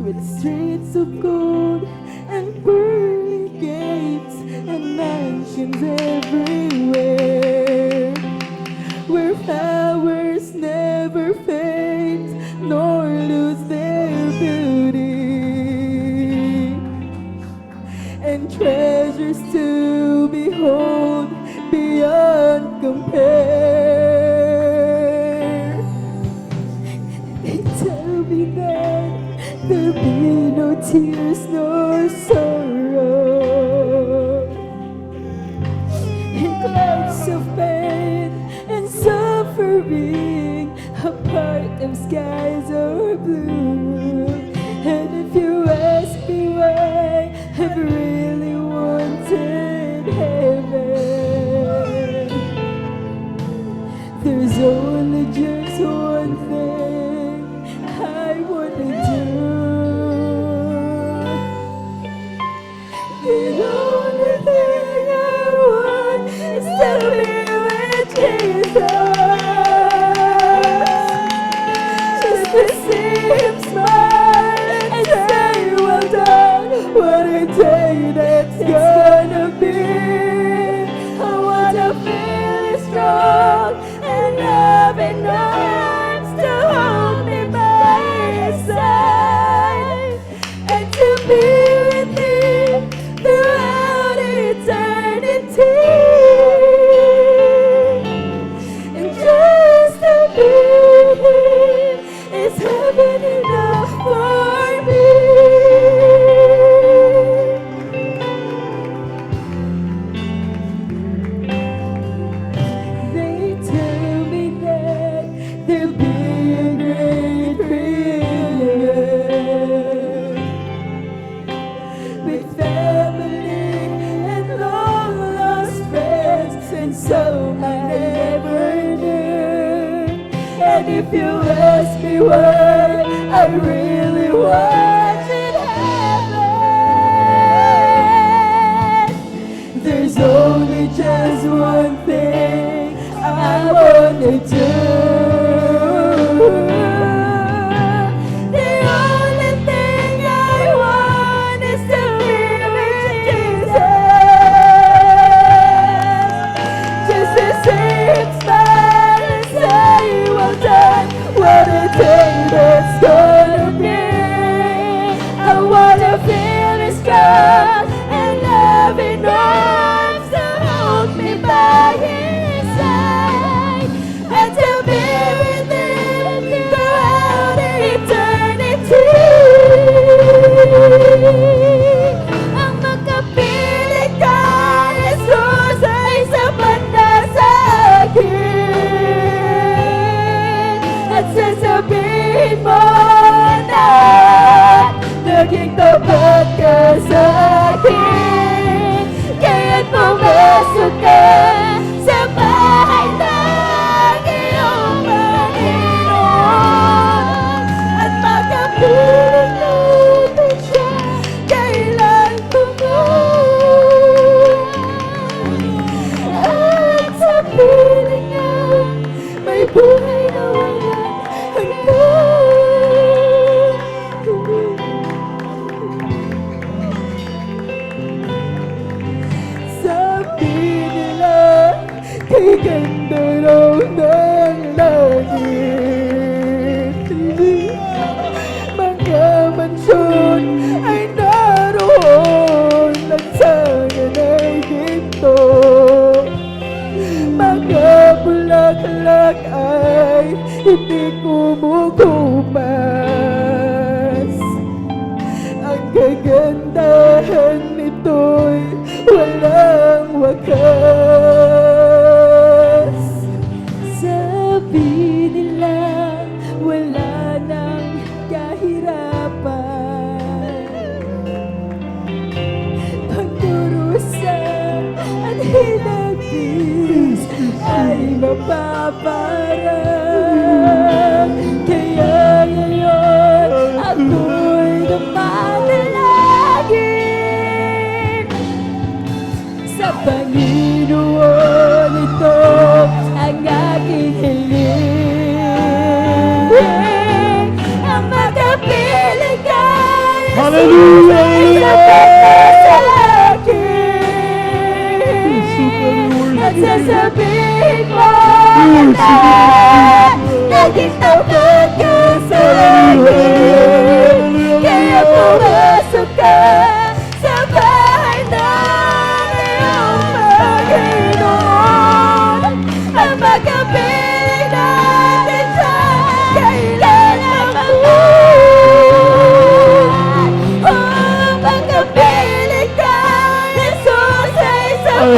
with streets of gold and pearly gates and mansions everywhere, where flowers never fade nor lose their beauty, and treasures to behold beyond compare. They tell me that there'll be no tears nor sorrow, in clouds of pain and suffering, a part of skies are blue. And if you ask me why I've really wanted heaven, there's only just one thing I wanna do. The only thing I want is to be with Jesus, just to see Him smile and say, well done. What a day that's gonna be. I wanna feel it strong and loving arms to hold me by His side, and to be with Him throughout eternity, and just to be Him is heaven enough for me. They tell me that there'll be a great reunion with family and long lost friends, and some I never knew. And if you ask me why I really wanted heaven, there's only just one thing I wanna do. The only thing I want is to be with Jesus, just to see Him smile and say, well done. What a day that's gonna be. I wanna feel His strong and loving arms to hold me by His side, and to be with Him throughout eternity. Ang makapiling ka, Jesus, ay sapat na sa akin, at sasabihin mo na naging tapat ka sa akin. Kaya't pumasok ka sa bahay ng iyong Panginoon, at makapiling natin siya kailan at sa piling niya may buhay na walang hanggan. Sabi nila kay ganda raw ng langit, mga mansyon ay naroon lang sana na ginto, mga bulaklak ay hindi kumukumas. Ang kagandahan nito'y walang wakas. Sabi nila wala nang kahirapan, pagdurusa at hinagis ay mapaparang. Kaya ngayon ako'y dumadalangin sa Panginoon. Ito ang aking hiling, ang makapiling ka Hallelujah! At sasabihin mo na naging tapat ka sa akin. Kaya pumasok ka sa bahay ng iyong Panginoon. At magkapiling natin siya kailanman mo. Magkapiling ka, Jesus ay isang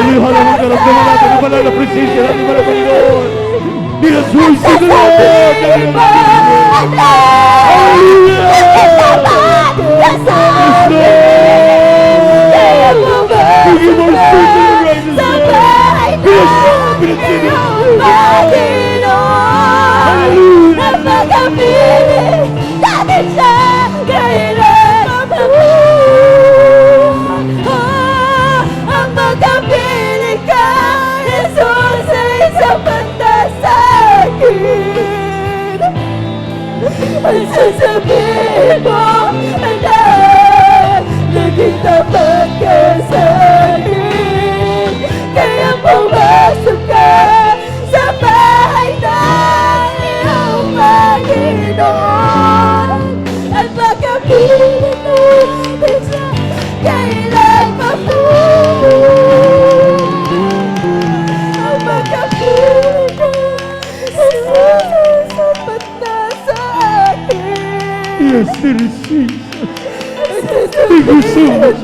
Karamdaman natin ang banal na presensya natin mga Panginoon. Jesus is the Lord! Ang sasabihin mo na naging tapat ka sa akin. Kaya pumasok ka sa bahay ng iyong Panginoon. At magkapiling natin siya kailanman mo. Ang magkapiling ka, Jesus ay sapat na sa akin. Yes, Dearest Jesus. Thank you so much.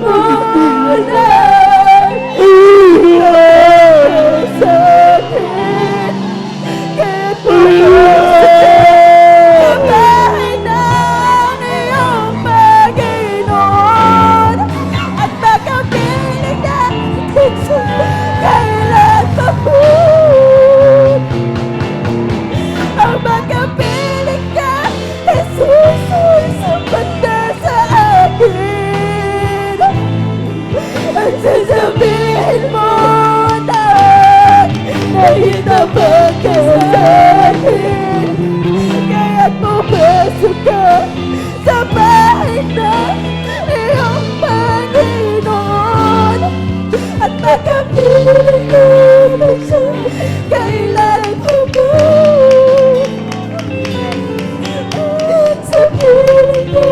Sasabihin mo na naging tapat ka sa akin. Kaya't pumasok ka sa bahay ng iyong Panginoon. At magkapiling natin siya kailanman mo. At sa piling mo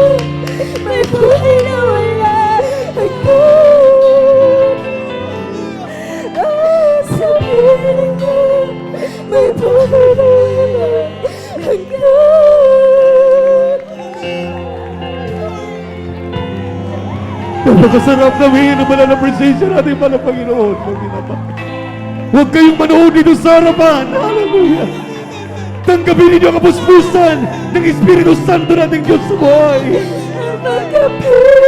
may buhay na wala hanggan. May buhay na wala hanggan. Napakasarap namin ang banal na presensya natin pala Panginoon. Huwag kayong manood dito sa harapan. Hallelujah. Tanggapin ninyo ang kapuspusan ng Espiritu Santo nating Diyos sa buhay.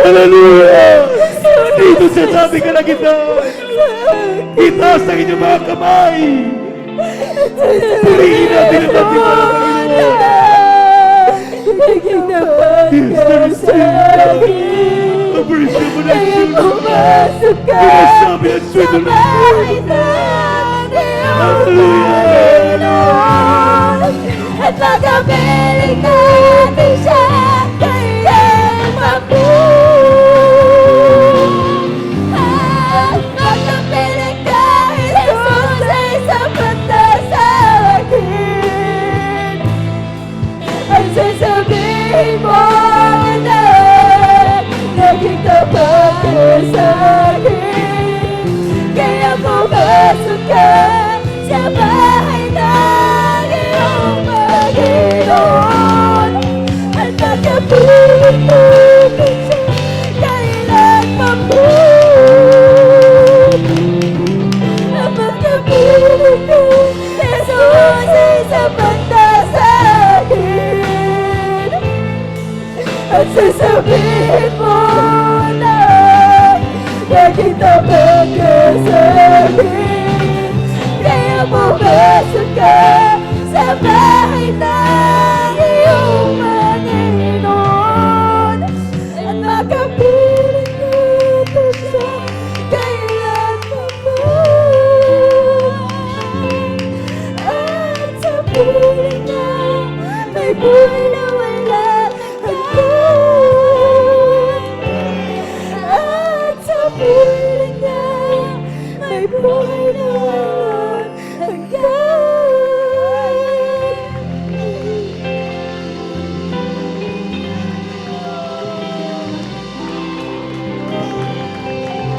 Hallelujah. Dito sa sabi ka na kita. Itaas ang inyong mga kamay. Purihin natin ang ating mga Panginoon. Naging tapat ka sa akin. Appreciate mo na Kaya pumasok ka sa bahay ng iyong Panginoon. At magkapiling natin siya kailanman mo. At magkapiling ka, Jesus ay sapat na sa akin. Ang sasabihin mo na naging tapat ka sa akin. Kaya pumasok ka sa bahay ng iyong Panginoon. At magkapiling natin siya kailanman mo. At magkapiling ka, Jesus ay sapat na sa akin. At sasabihin mo na naging tapat ka sa akin. Kaya pumasok ka sa bahay ng iyong Panginoon. At magkapiling natin siya kailanman mo. At sa piling niya may buhay na wala hanggan. I know, Lord, hanggang